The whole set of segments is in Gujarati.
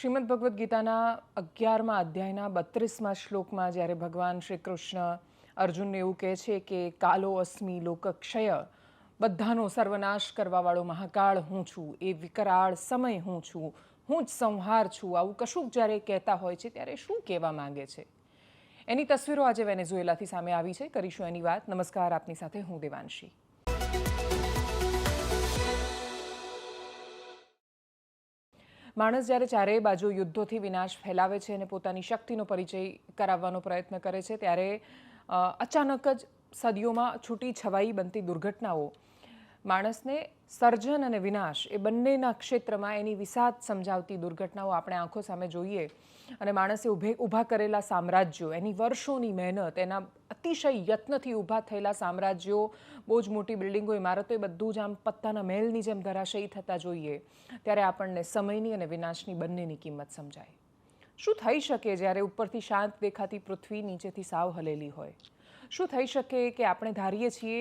શ્રીમદ ભગવદ્ ગીતાના 11મા અધ્યાયના 32મા શ્લોકમાં જ્યારે ભગવાન શ્રી કૃષ્ણ અર્જુનને એવું કહે છે કે કાલો અસ્મિ લોકક્ષય, બધાનો સર્વનાશ કરવાવાળો મહાકાળ હું છું, એ વિકરાળ સમય હું છું, હું જ સંહાર છું, આવું કશુંક જ્યારે કહેતા હોય છે ત્યારે શું કહેવા માંગે છે? એની તસવીરો આજે વેનેઝુએલાથી સામે આવી છે. કરીશું એની વાત. નમસ્કાર, આપની સાથે હું દેવાંશી. માણસ જ્યારે ચારેય બાજુ યુદ્ધોથી વિનાશ ફેલાવે છે અને પોતાની શક્તિનો પરિચય કરાવવાનો પ્રયત્ન કરે છે ત્યારે અચાનક જ સદીઓમાં છૂટી છવાઈ બનતી દુર્ઘટનાઓ માણસને સર્જન અને વિનાશ એ બંનેના ક્ષેત્રમાં એની વિષાદ સમજાવતી દુર્ઘટનાઓ આપણે આંખો સામે જોઈએ અને માણસે ઊભા કરેલા સામ્રાજ્યો, એની વર્ષોની મહેનત, એના અતિશય યત્નથી ઊભા થયેલા સામ્રાજ્યો, બહુ જ મોટી બિલ્ડિંગો, ઇમારતો, એ બધું જ આમ પત્તાના મહેલની જેમ ધરાશયી થતા જોઈએ ત્યારે આપણને સમયની અને વિનાશની બંનેની કિંમત સમજાય. શું થઈ શકે જ્યારે ઉપરથી શાંત દેખાતી પૃથ્વી નીચેથી સાવ હલેલી હોય? શું થઈ શકે કે આપણે ધારીએ છીએ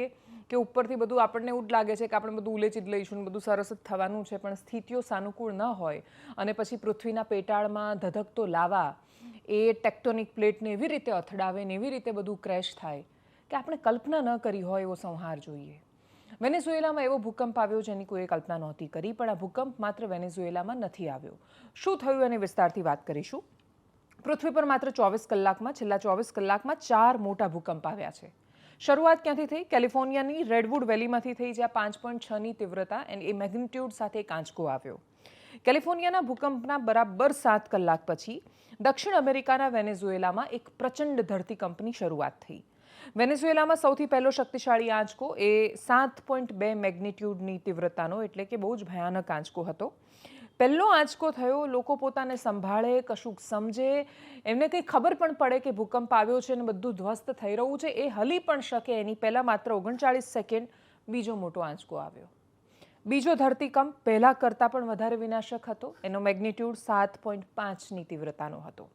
કે ઉપરથી બધું આપણને એવું જ લાગે છે કે આપણે બધું ઉલેચી જ લઈશું, બધું સરસ જ થવાનું છે, પણ સ્થિતિઓ સાનુકૂળ ન હોય અને પછી પૃથ્વીના પેટાળમાં ધધકતો લાવા એ ટેક્ટોનિક પ્લેટને એવી રીતે અથડાવે ને એવી રીતે બધું ક્રેશ થાય કે આપણે કલ્પના ન કરી હોય એવો સંહાર જોઈએ. વેનેઝુએલામાં એવો ભૂકંપ આવ્યો જેની કોઈએ કલ્પના નહોતી કરી, પણ આ ભૂકંપ માત્ર વેનેઝુએલામાં નથી આવ્યો. શું થયું એની વિસ્તારથી વાત કરીશું. પૃથ્વી પર માત્ર 24 કલાકમાં, છેલ્લા 24 કલાકમાં 4 મોટા ભૂકંપ આવ્યા છે. શરૂઆત ક્યાંથી થઈ? કેલિફોર્નિયાની રેડવુડ વેલીમાંથી થઈ, જ્યાં 5.6ની તીવ્રતા એ મેગ્નિટ્યુડ સાથે એક આંચકો આવ્યો. કેલિફોર્નિયાના ભૂકંપના બરાબર 7 કલાક પછી દક્ષિણ અમેરિકાના વેનેઝુએલામાં એક પ્રચંડ ધરતીકંપની શરૂઆત થઈ. વેનેઝુએલામાં સૌથી પહેલો શક્તિશાળી આંચકો એ 7.2 મેગ્નિટ્યુડની તીવ્રતાનો, એટલે કે બહુ જ ભયાનક આંચકો હતો. પહેલો આંચકો થયો, લોકો પોતાને સંભાળે, કશુંક સમજે, એમને કંઈ ખબર પણ પડે કે ભૂકંપ આવ્યો છે અને બધું ધ્વસ્ત થઈ રહ્યું છે, એ હલી પણ શકે એની પહેલાં માત્ર 39 સેકન્ડ બીજો મોટો આંચકો આવ્યો. બીજો ધરતીકંપ પહેલાં કરતાં પણ વધારે વિનાશક હતો. એનો મેગ્નિટ્યુડ 7.5ની તીવ્રતાનો હતો.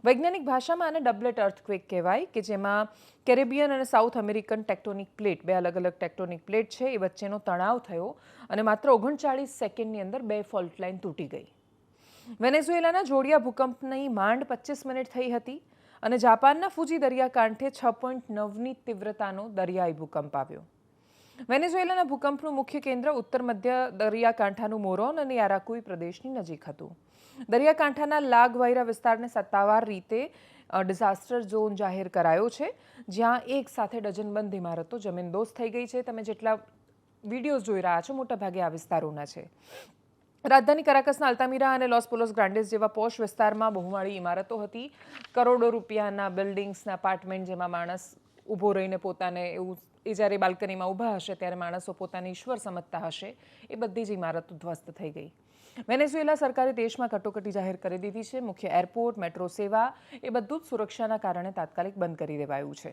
વૈજ્ઞાનિક ભાષામાં આને ડબલેટ અર્થક્વેક કહેવાય, કે જેમાં કેરેબિયન અને સાઉથ અમેરિકન ટેક્ટોનિક પ્લેટ, બે અલગ અલગ ટેક્ટોનિક પ્લેટ છે, એ વચ્ચેનો તણાવ થયો અને માત્ર 39 સેકન્ડની અંદર 2 ફોલ્ટ લાઇન તૂટી ગઈ. વેનેઝુએલાના જોડિયા ભૂકંપની માંડ 25 મિનિટ થઈ હતી અને જાપાનના ફુજી દરિયાકાંઠે 6.9ની તીવ્રતાનો દરિયાઈ ભૂકંપ આવ્યો. વેનેઝુએલાના ભૂકંપનું મુખ્ય કેન્દ્ર ઉત્તર મધ્ય દરિયાકાંઠાનું મોરોન અને યારાકુઈ પ્રદેશની નજીક હતું. દરિયાકાંઠાના લાગવાયરા વિસ્તારને સત્તાવાર રીતે ડિઝાસ્ટર ઝોન જાહેર કરાયો છે, જ્યાં એક સાથે ડઝનબંધ ઇમારતો જમીનદોસ્ત થઈ ગઈ છે. તમે જેટલા વિડીયોઝ જોઈ રહ્યા છો મોટાભાગે આ વિસ્તારોના છે. રાજધાની કરાકસના અલ્તામીરા અને લોસ પોલોસ ગ્રાન્ડેસ જેવા પોશ વિસ્તારમાં બહુમાળી ઇમારતો હતી. કરોડો રૂપિયાના બિલ્ડિંગ્સના એપાર્ટમેન્ટ, જેમાં માણસ ઊભો રહીને પોતાને એવું, એ જ્યારે બાલ્કનીમાં ઊભા હશે ત્યારે માણસો પોતાને ઈશ્વર સમજતા હશે, એ બધી જ ઇમારતો ધ્વસ્ત થઈ ગઈ. વેનેઝુએલા સરકારે દેશમાં કટોકટી જાહેર કરી દીધી છે. મુખ્ય એરપોર્ટ, મેટ્રો સેવા એ બધું જ સુરક્ષાના કારણે તાત્કાલિક બંધ કરી દેવાયું છે.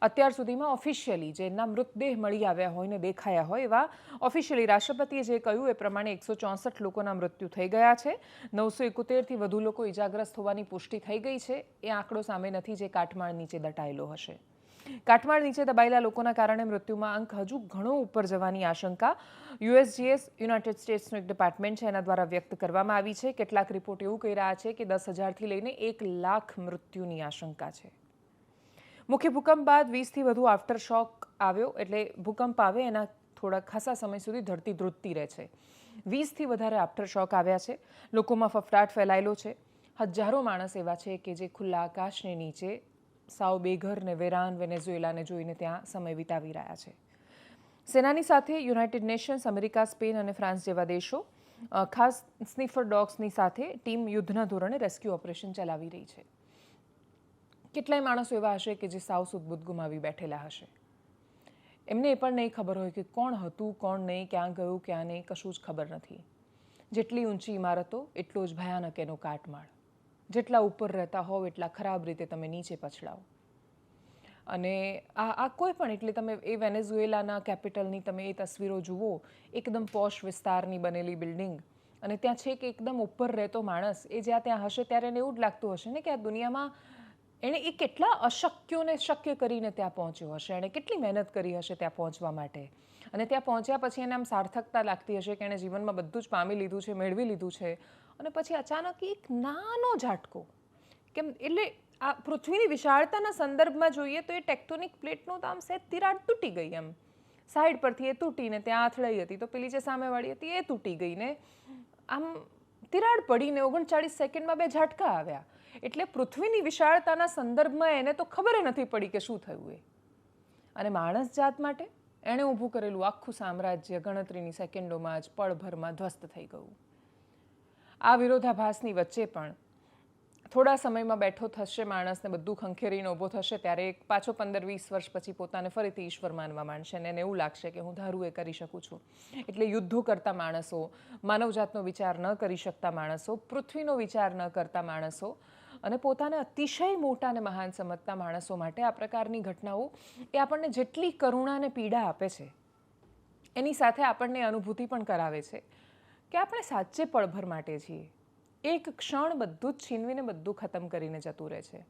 અત્યાર સુધીમાં ઓફિશિયલી જેના મૃતદેહ મળી આવ્યા હોય ને દેખાયા હોય એવા ઓફિશિયલી રાષ્ટ્રપતિએ જે કહ્યું એ પ્રમાણે 164 લોકોના મૃત્યુ થઈ ગયા છે. 971થી વધુ લોકો ઇજાગ્રસ્ત હોવાની પુષ્ટિ થઈ ગઈ છે. એ આંકડો સામે નથી જે કાટમાળ નીચે દટાયેલો હશે. કાટમાળ નીચે દબાયેલા લોકોના કારણે મૃત્યુમાં અંક હજુ ઘણો ઉપર જવાની આશંકા યુએસજીએસ, યુનાઇટેડ સ્ટેટ્સનું એક ડિપાર્ટમેન્ટ છે, એના દ્વારા વ્યક્ત કરવામાં આવી છે. કેટલાક રિપોર્ટ એવું કહી રહ્યા છે કે 10,000થી લઈને 1 લાખ મૃત્યુની આશંકા છે. મુખ્ય ભૂકંપ બાદ 20થી વધુ આફ્ટર શોક આવ્યો, એટલે ભૂકંપ આવે એના થોડા ખાસા સમય સુધી ધરતી ધ્રુજતી રહે છે. 20થી વધારે આફ્ટર શોક આવ્યા છે. લોકોમાં ફફડાટ ફેલાયેલો છે. હજારો માણસ એવા છે કે જે ખુલ્લા આકાશની નીચે સાવ બેઘર ને વેરાન વેનેઝુએલાને જોઈને ત્યાં સમય વિતાવી રહ્યા છે. સેનાની સાથે યુનાઇટેડ નેશન્સ, અમેરિકા, સ્પેન અને ફ્રાન્સ જેવા દેશો ખાસ સ્નીફર ડોગ્સની સાથે ટીમ યુદ્ધના ધોરણે રેસ્ક્યુ ઓપરેશન ચલાવી રહી છે. કેટલાય માણસો એવા હશે કે જે સાવ સુધબુધ ગુમાવી બેઠેલા હશે. એમને એ પણ નહીં ખબર હોય કે કોણ હતું, કોણ નહીં, ક્યાં ગયું, ક્યાં નહીં, કશું જ ખબર નથી. જેટલી ઊંચી ઇમારતો એટલો જ ભયાનક એનો કાટમાળ. જેટલા ઉપર રહેતા હોવ એટલા ખરાબ રીતે તમે નીચે પછડાવો. અને આ કોઈ પણ, એટલે તમે એ વેનેઝુએલાના કેપિટલની તમે એ તસવીરો જુઓ, એકદમ પોશ વિસ્તારની બનેલી બિલ્ડિંગ, અને ત્યાં છે કે એકદમ ઉપર રહેતો માણસ, એ જ્યાં ત્યાં હશે ત્યારે એને એવું જ લાગતું હશે ને કે આ દુનિયામાં એણે એ કેટલા અશક્યોને શક્ય કરીને ત્યાં પહોંચ્યો હશે, એણે કેટલી મહેનત કરી હશે ત્યાં પહોંચવા માટે, અને ત્યાં પહોંચ્યા પછી એને આમ સાર્થકતા લાગતી હશે કે એણે જીવનમાં બધું જ પામી લીધું છે, મેળવી લીધું છે, અને પછી અચાનક એક નાનો ઝાટકો, કેમ એટલે આ પૃથ્વીની વિશાળતાના સંદર્ભમાં જોઈએ તો એ ટેક્ટોનિક પ્લેટનું તો આમ સહેજ તિરાડ તૂટી ગઈ, એમ સાઈડ પરથી એ તૂટીને ત્યાં આથડાઈ હતી તો પેલી જે સામેવાળી હતી એ તૂટી ગઈ ને આમ તિરાડ પડીને 39 સેકન્ડમાં 2 ઝાટકા આવ્યા. એટલે પૃથ્વીની વિશાળતાના સંદર્ભમાં એને તો ખબર નથી પડી કે શું થયું એ. અને માણસ જાત માટે એણે ઊભું કરેલું આખું સામ્રાજ્ય ગણતરીની સેકન્ડોમાં જ પળભરમાં ધ્વસ્ત થઈ ગયું. આ વિરોધાભાસની વચ્ચે પણ થોડા સમયમાં બેઠો થશે માણસને, બધું ખંખેરીને ઊભો થશે ત્યારે એક પાછો 15-20 વર્ષ પછી પોતાને ફરીથી ઈશ્વર માનવા માંડશે અને એને એવું લાગશે કે હું ધારું એ કરી શકું છું. એટલે યુદ્ધો કરતા માણસો, માનવજાતનો વિચાર ન કરી શકતા માણસો, પૃથ્વીનો વિચાર ન કરતા માણસો અને પોતાને અતિશય મોટા અને મહાન સમજતા માણસો માટે આ પ્રકારની ઘટનાઓ એ આપણને જેટલી કરુણા અને પીડા આપે છે એની સાથે આપણને અનુભૂતિ પણ કરાવે છે કે આપણે સાચે પળભર માટે છીએ. એક ક્ષણ બધું જ છીનવીને બધું ખતમ કરીને જતું રહે છે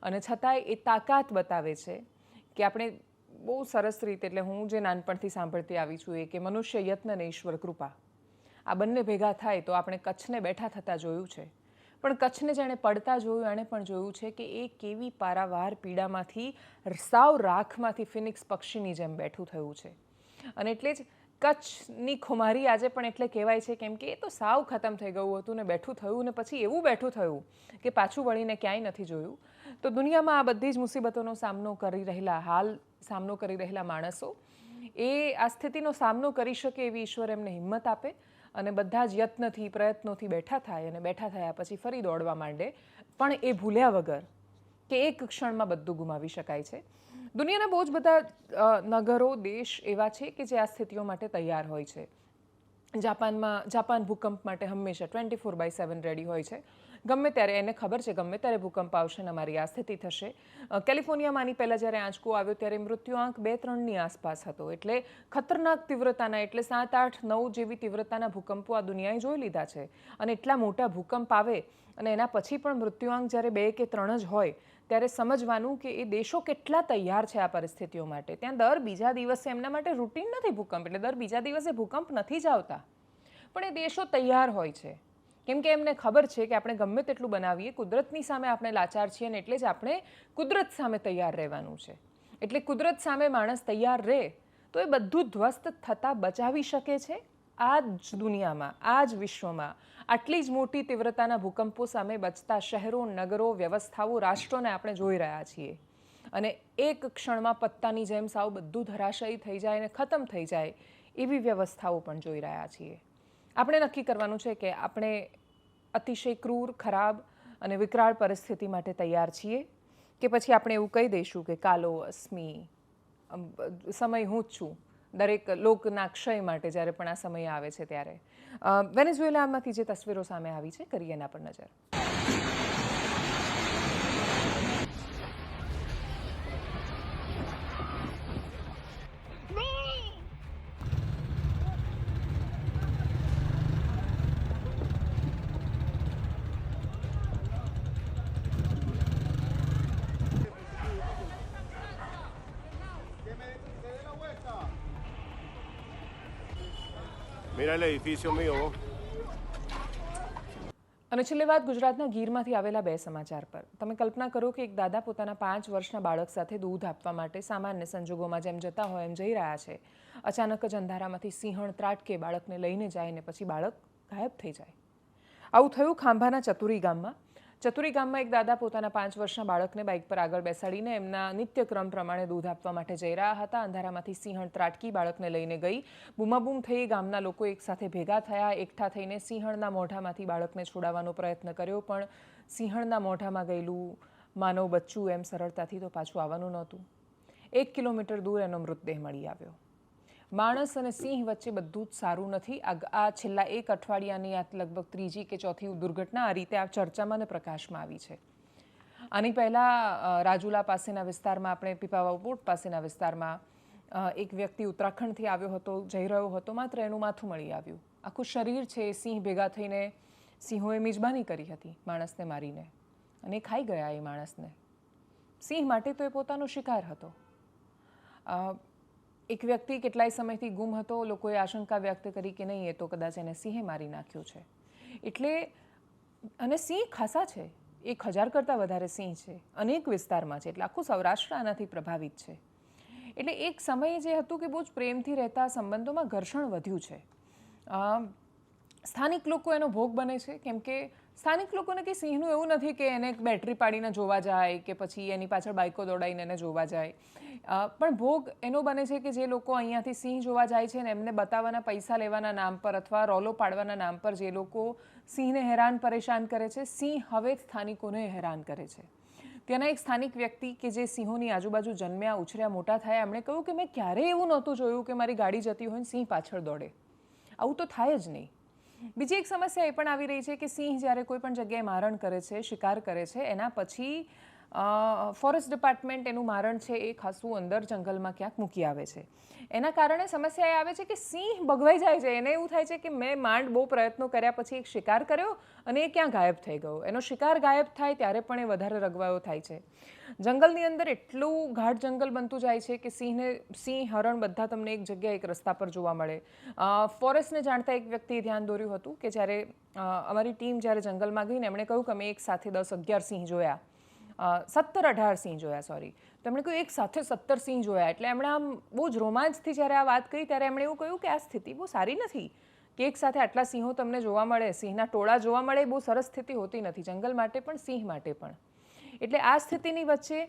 અને છતાંય એ તાકાત બતાવે છે કે આપણે બહુ સરસ રીતે, એટલે હું જે નાનપણથી સાંભળતી આવી છું એ કે મનુષ્ય યત્ન ને ઈશ્વર કૃપા, આ બંને ભેગા થાય તો આપણે કચ્છને બેઠા થતાં જોયું છે, પણ કચ્છને જેણે પડતા જોયું એણે પણ જોયું છે કે એ કેવી પારાવાર પીડામાંથી, સાવ રાખમાંથી ફિનિક્સ પક્ષીની જેમ બેઠું થયું છે. અને એટલે જ કચ્છની ખુમારી આજે પણ એટલે કહેવાય છે કેમ કે એ તો સાવ ખતમ થઈ ગયું હતું ને બેઠું થયું ને પછી એવું બેઠું થયું કે પાછું વળીને ક્યાંય નથી જોયું. તો દુનિયામાં આ બધી જ મુસીબતોનો સામનો કરી રહેલા માણસો એ આ સ્થિતિનો સામનો કરી શકે એવી ઈશ્વર એમને હિંમત આપે અને બધા જ યત્નથી, પ્રયત્નોથી બેઠા થાય અને બેઠા થયા પછી ફરી દોડવા માંડે, પણ એ ભૂલ્યા વગર કે એક ક્ષણમાં બધું ગુમાવી શકાય છે. દુનિયાના બહુ જ બધા નગરો, દેશ એવા છે કે જે આ સ્થિતિઓ માટે તૈયાર હોય છે. જાપાન ભૂકંપ માટે હંમેશા 24/7 રેડી હોય છે. ગમે ત્યારે એને ખબર છે ગમે ત્યારે ભૂકંપ આવશે ને અમારી આ સ્થિતિ થશે. કેલિફોર્નિયામાં આની પહેલાં જ્યારે આંચકો આવ્યો ત્યારે મૃત્યુઆંક 2-3ની આસપાસ હતો. એટલે ખતરનાક તીવ્રતાના, એટલે 7, 8, 9 જેવી તીવ્રતાના ભૂકંપો આ દુનિયાએ જોઈ લીધા છે. અને એટલા મોટા ભૂકંપ આવે અને એના પછી પણ મૃત્યુઆંક જ્યારે 2 કે 3 જ હોય ત્યારે સમજવાનું કે એ દેશો કેટલા તૈયાર છે આ પરિસ્થિતિઓ માટે. ત્યાં દર બીજા દિવસે એમના માટે રૂટીન નથી ભૂકંપ, એટલે દર બીજા દિવસે ભૂકંપ નથી જ આવતા, પણ એ દેશો તૈયાર હોય છે કેમ કે એમને ખબર છે કે આપણે ગમે તેટલું બનાવીએ, કુદરતની સામે આપણે લાચાર છીએ ને એટલે જ આપણે કુદરત સામે તૈયાર રહેવાનું છે. એટલે કુદરત સામે માણસ તૈયાર રહે તો એ બધું ધ્વસ્ત થતાં બચાવી શકે છે. આ જ દુનિયામાં, આ જ વિશ્વમાં આટલી જ મોટી તીવ્રતાના ભૂકંપો સામે બચતા શહેરો, નગરો, વ્યવસ્થાઓ, રાષ્ટ્રોને આપણે જોઈ રહ્યા છીએ. અને એક ક્ષણમાં પત્તાની જેમ સાવ બધું ધરાશયી થઈ જાય અને ખતમ થઈ જાય એવી વ્યવસ્થાઓ પણ જોઈ રહ્યા છીએ. આપણે નક્કી કરવાનું છે કે આપણે અતિશય ક્રૂર, ખરાબ અને વિકરાળ પરિસ્થિતિ માટે તૈયાર છીએ કે પછી આપણે એવું કહી દઈશું કે કાલો અસ્મિ, સમય હું જ છું દરેક લોકના ક્ષય માટે જ્યારે પણ આ સમય આવે છે ત્યારે. વેનેઝુએલામાંથી જે તસવીરો સામે આવી છે કરીએ એના પર નજર. Mira el edificio mío, vos. અને છેલ્લે વાત ગુજરાતના ગીરમાંથી આવેલા 2 સમાચાર પર. તમે કલ્પના કરો કે એક દાદા પોતાના 5 વર્ષના બાળક સાથે દૂધ આપવા માટે સામાન્ય સંજોગોમાં જેમ જતા હોય એમ જઈ રહ્યા છે. અચાનક જ અંધારામાંથી સિંહણ ત્રાટકે બાળકને લઈને જાય ને પછી બાળક ગાયબ થઈ જાય. આવું થયું ખાંભાના ચતુરી ગામમાં. ચતુરી ગામમાં એક દાદા પોતાના 5 વર્ષના બાળકને બાઇક પર આગળ બેસાડીને એમના નિત્યક્રમ પ્રમાણે દૂધ આપવા માટે જઈ રહ્યા હતા. અંધારામાંથી સિંહણ ત્રાટકી બાળકને લઈને ગઈ. બૂમાબૂમ થઈ, ગામના લોકો એકસાથે ભેગા થયા. એકઠા થઈને સિંહણના મોઢામાંથી બાળકને છોડાવવાનો પ્રયત્ન કર્યો, પણ સિંહણના મોઢામાં ગયેલું માનવ બચ્ચું એમ સરળતાથી તો પાછું આવવાનું નહોતું. 1 કિલોમીટર દૂર એનો મૃતદેહ મળી આવ્યો. માણસ અને સિંહ વચ્ચે બધું જ સારું નથી. આ છેલ્લા 1 અઠવાડિયાની આ લગભગ 3જી કે 4થી દુર્ઘટના આ રીતે આ ચર્ચામાં અને પ્રકાશમાં આવી છે. આની પહેલાં રાજુલા પાસેના વિસ્તારમાં, આપણે પીપાવાવ પોર્ટ પાસેના વિસ્તારમાં એક વ્યક્તિ ઉત્તરાખંડથી આવ્યો હતો, જઈ રહ્યો હતો, માત્ર એનું માથું મળી આવ્યું. આખું શરીર છે સિંહ ભેગા થઈને સિંહોએ મિજબાની કરી હતી માણસને મારીને અને ખાઈ ગયા એ માણસને. સિંહ માટે તો એ પોતાનો શિકાર હતો. એક વ્યક્તિ કેટલાય સમયથી ગુમ હતો. લોકોએ આશંકા વ્યક્ત કરી કે નહીં, એ તો કદાચ એને સિંહે મારી નાખ્યો છે. એટલે અને સિંહ ખાસા છે, 1000 કરતાં વધારે સિંહ છે, અનેક વિસ્તારમાં છે, એટલે આખું સૌરાષ્ટ્ર આનાથી પ્રભાવિત છે. એટલે એક સમયે જે હતું કે બહુ જ પ્રેમથી રહેતા સંબંધોમાં ઘર્ષણ વધ્યું છે. સ્થાનિક લોકો એનો ભોગ બને છે, કેમ કે સ્થાનિક લોકોને કંઈ સિંહનું એવું નથી કે એને બેટરી પાડીને જોવા જાય કે પછી એની પાછળ બાઇકો દોડાઈને એને જોવા જાય. પણ ભોગ એનો બને છે કે જે લોકો અહીંયાથી સિંહ જોવા જાય છે ને એમને બતાવવાના પૈસા લેવાના નામ પર અથવા રોલો પાડવાના નામ પર જે લોકો સિંહને હેરાન પરેશાન કરે છે, સિંહ હવે સ્થાનિકોને હેરાન કરે છે. ત્યાંના એક સ્થાનિક વ્યક્તિ કે જે સિંહોની આજુબાજુ જન્મ્યા ઉછર્યા મોટા થયા, એમણે કહ્યું કે મેં ક્યારેય એવું નહોતું જોયું કે મારી ગાડી જતી હોય ને સિંહ પાછળ દોડે. આવું તો થાય જ નહીં. બીજી એક સમસ્યા એ પણ આવી રહી છે કે સિંહ જ્યારે કોઈ પણ જગ્યાએ મારણ કરે છે, શિકાર કરે છે, એના પછી ફોરેસ્ટ ડિપાર્ટમેન્ટ એનું મારણ છે એ ખાસું અંદર જંગલમાં ક્યાંક મૂકી આવે છે. એના કારણે સમસ્યા એ આવે છે કે સિંહ બગવાઈ જાય છે. એને એવું થાય છે કે મેં માંડ બહુ પ્રયત્નો કર્યા પછી એક શિકાર કર્યો અને એ ક્યાં ગાયબ થઈ ગયો. એનો શિકાર ગાયબ થાય ત્યારે પણ એ વધારે રગવાયો થાય છે. જંગલની અંદર એટલું ગાઢ જંગલ બનતું જાય છે કે સિંહ હરણ બધા તમને એક જગ્યાએ એક રસ્તા પર જોવા મળે. ફોરેસ્ટને જાણતા એક વ્યક્તિએ ધ્યાન દોર્યું હતું કે જ્યારે અમારી ટીમ જ્યારે જંગલમાં ગઈ ને એમણે કહ્યું કે અમે એક સાથે 10-11 સિંહ જોયા, 17-18 સિંહ જોયા, સોરી. તો એમણે કહ્યું એક સાથે 17 સિંહ જોયા. એટલે એમણે આમ બહુ જ રોમાંચથી જ્યારે આ વાત કરી ત્યારે એમણે એવું કહ્યું કે આ સ્થિતિ બહુ સારી નથી કે એક સાથે આટલા સિંહો તમને જોવા મળે, સિંહના ટોળા જોવા મળે, બહુ સરસ સ્થિતિ હોતી નથી જંગલ માટે પણ, સિંહ માટે પણ. એટલે આ સ્થિતિની વચ્ચે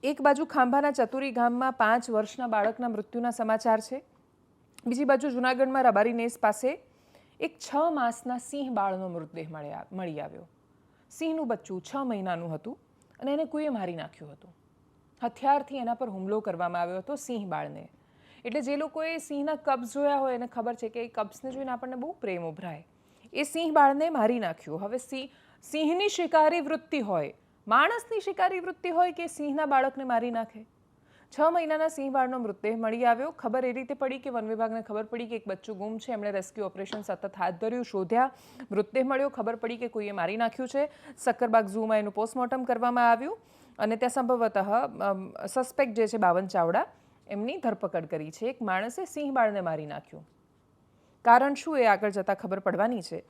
એક બાજુ ખાંભાના ચતુરી ગામમાં 5 વર્ષના બાળકના મૃત્યુના સમાચાર છે, બીજી બાજુ જૂનાગઢમાં રબારી નેસ પાસે એક 6 માસના સિંહ બાળનો મૃતદેહ મળી આવ્યો. સિંહનું બચ્ચું 6 મહિનાનું હતું અને એને કોઈએ મારી નાખ્યું હતું. હથિયારથી એના પર હુમલો કરવામાં આવ્યો હતો સિંહ બાળને. એટલે જે લોકોએ સિંહના કબ્સ જોયા હોય એને ખબર છે કે એ કબ્સને જોઈને આપણને બહુ પ્રેમ ઉભરાય. એ સિંહ બાળને મારી નાખ્યું. હવે સિંહની શિકારી વૃત્તિ હોય, માણસની શિકારી વૃત્તિ હોય કે સિંહના બાળકને મારી નાખે. 6 મહિનાના સિંહ બાળનો મૃતદેહ મળી આવ્યો. ખબર એ રીતે પડી કે વન વિભાગને ખબર પડી કે એક બચ્ચું ગુમ છે. એમણે રેસ્ક્યુ ઓપરેશન સતત હાથ ધર્યું, શોધ્યા, મૃતદેહ મળ્યો. ખબર પડી કે કોઈએ મારી નાખ્યું છે. સક્કરબાગ ઝૂમાં એનું પોસ્ટમોર્ટમ કરવામાં આવ્યું અને ત્યાં સંભવતઃ સસ્પેક્ટ જે છે 52 ચાવડા, એમની ધરપકડ કરી છે. એક માણસે સિંહ બાળને મારી નાખ્યું. કારણ શું એ આગળ જતાં ખબર પડવાની છે.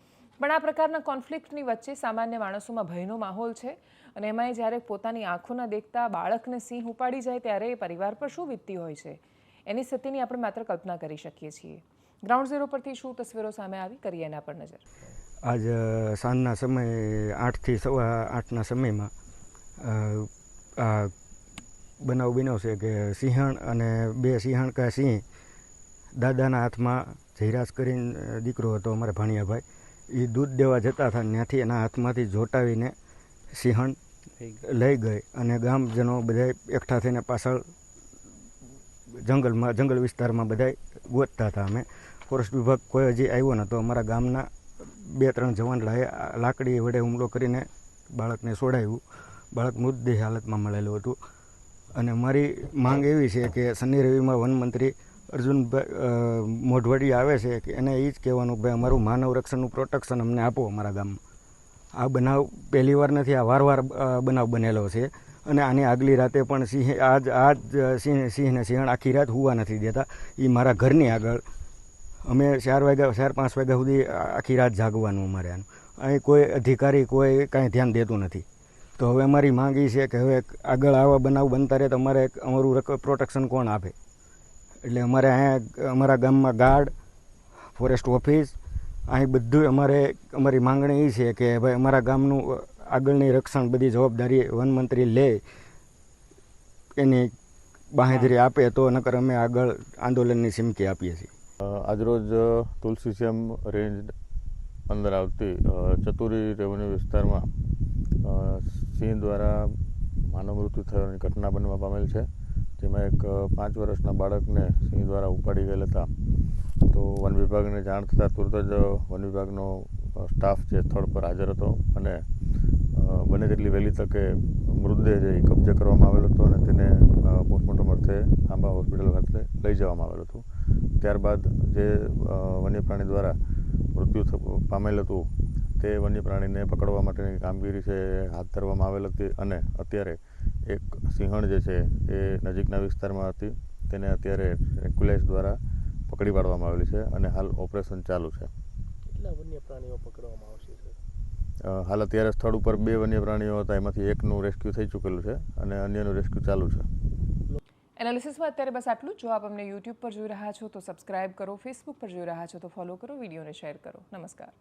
પણ આ પ્રકારના કોન્ફ્લિક્ટની વચ્ચે સામાન્ય માણસોમાં ભયનો માહોલ છે અને એમાંય જ્યારે પોતાની આંખોના દેખતા બાળકને સિંહ ઉપાડી જાય ત્યારે એ પરિવાર પર શું વીતતી હોય છે એની સ્થિતિની આપણે માત્ર કલ્પના કરી શકીએ છીએ. ગ્રાઉન્ડ ઝીરો પરથી શું તસવીરો સામે આવી, કરીએ એના પર નજર. આજ સાંજના સમયે 8 થી 8:15ના સમયમાં આ બનાવ બન્યો છે કે સિંહણ અને 2 સિંહણ કે સિંહ દાદાના હાથમાં જયરાજ કરીને દીકરો હતો અમારા ભાણિયાભાઈ, એ દૂધ દેવા જતા હતા. ત્યાંથી એના હાથમાંથી જોટાવીને સિંહણ લઈ ગઈ અને ગામજનો બધા એકઠા થઈને પાછળ જંગલ વિસ્તારમાં બધા ગોતતા હતા. અમે ફોરેસ્ટ વિભાગ કોઈ હજી આવ્યો નહોતો. અમારા ગામના 2-3 જવાન લાકડી વડે હુમલો કરીને બાળકને છોડાવ્યું. બાળક મૃતદેહ હાલતમાં મળેલું હતું. અને મારી માંગ એવી છે કે શનિ રવિમાં વનમંત્રી અર્જુનભાઈ મોઢવાડી આવે છે કે એને એ જ કહેવાનું ભાઈ અમારું માનવ રક્ષણનું પ્રોટેક્શન અમને આપો અમારા ગામમાં. આ બનાવ પહેલી વાર નથી, આ વારવાર બનાવ બનેલો છે. અને આની આગલી રાતે પણ સિંહને સિંહણ આખી રાત હોવા નથી દેતા. એ મારા ઘરની આગળ અમે 4-5 વાગ્યા સુધી આખી રાત જાગવાનું અમારે. અહીં કોઈ અધિકારી કોઈ કાંઈ ધ્યાન દેતું નથી. તો હવે અમારી માંગ એ છે કે હવે આગળ આવા બનાવ બનતા રહે તો અમારું પ્રોટેક્શન કોણ આપે. એટલે અમારે અહીંયા અમારા ગામમાં ગાર્ડ, ફોરેસ્ટ ઓફિસ, અહીં બધું અમારી માંગણી એ છે કે ભાઈ અમારા ગામનું આગળની રક્ષણ બધી જવાબદારી વનમંત્રી લે, એની બાંહેધરી આપે તો નકર અમે આગળ આંદોલનની ચીમકી આપીએ છીએ. આજરોજ તુલસીશ્યામ રેન્જ અંદર આવતી ચતુરી રેવન્યુ વિસ્તારમાં સિંહ દ્વારા માનવ મૃત્યુ થવાની ઘટના બનવા પામેલ છે. જેમાં એક 5 વર્ષના બાળકને સિંહ દ્વારા ઉપાડી ગયેલ હતા. તો વન વિભાગને જાણ થતાં તુરત જ વન વિભાગનો સ્ટાફ જે સ્થળ પર હાજર હતો અને બને તેટલી વહેલી તકે મૃતદેહ જે કબજે કરવામાં આવેલો હતો અને તેને પોસ્ટમોર્ટમ અર્થે ખાંભા હોસ્પિટલ ખાતે લઈ જવામાં આવેલું હતું. ત્યારબાદ જે વન્ય પ્રાણી દ્વારા મૃત્યુ પામેલ હતું તે વન્ય પ્રાણીને પકડવા માટેની કામગીરી છે હાથ ધરવામાં આવેલ હતી અને અત્યારે એક સિંહણ જે છે એ નજીકના વિસ્તારમાં હતી, તેને અત્યારે એક્યુલાઇઝ દ્વારા પકડી પાડવામાં આવેલી છે અને હાલ ઓપરેશન ચાલુ છે. કેટલા વન્ય પ્રાણીઓ પકડવામાં આવશે સર? હાલ અત્યારે સ્થળ ઉપર 2 વન્ય પ્રાણીઓ હતા, એમાંથી એકનું રેસ્ક્યુ થઈ ચૂકેલું છે અને અન્યનું રેસ્ક્યુ ચાલુ છે. એનાલિસિસમાં અત્યારે બસ આટલું જ. જો આપ અમને યુટ્યુબ પર જોઈ રહ્યા છો તો સબસ્ક્રાઇબ કરો, ફેસબુક પર જોઈ રહ્યા છો તો ફોલો કરો, વિડીયોને શેર કરો. નમસ્કાર.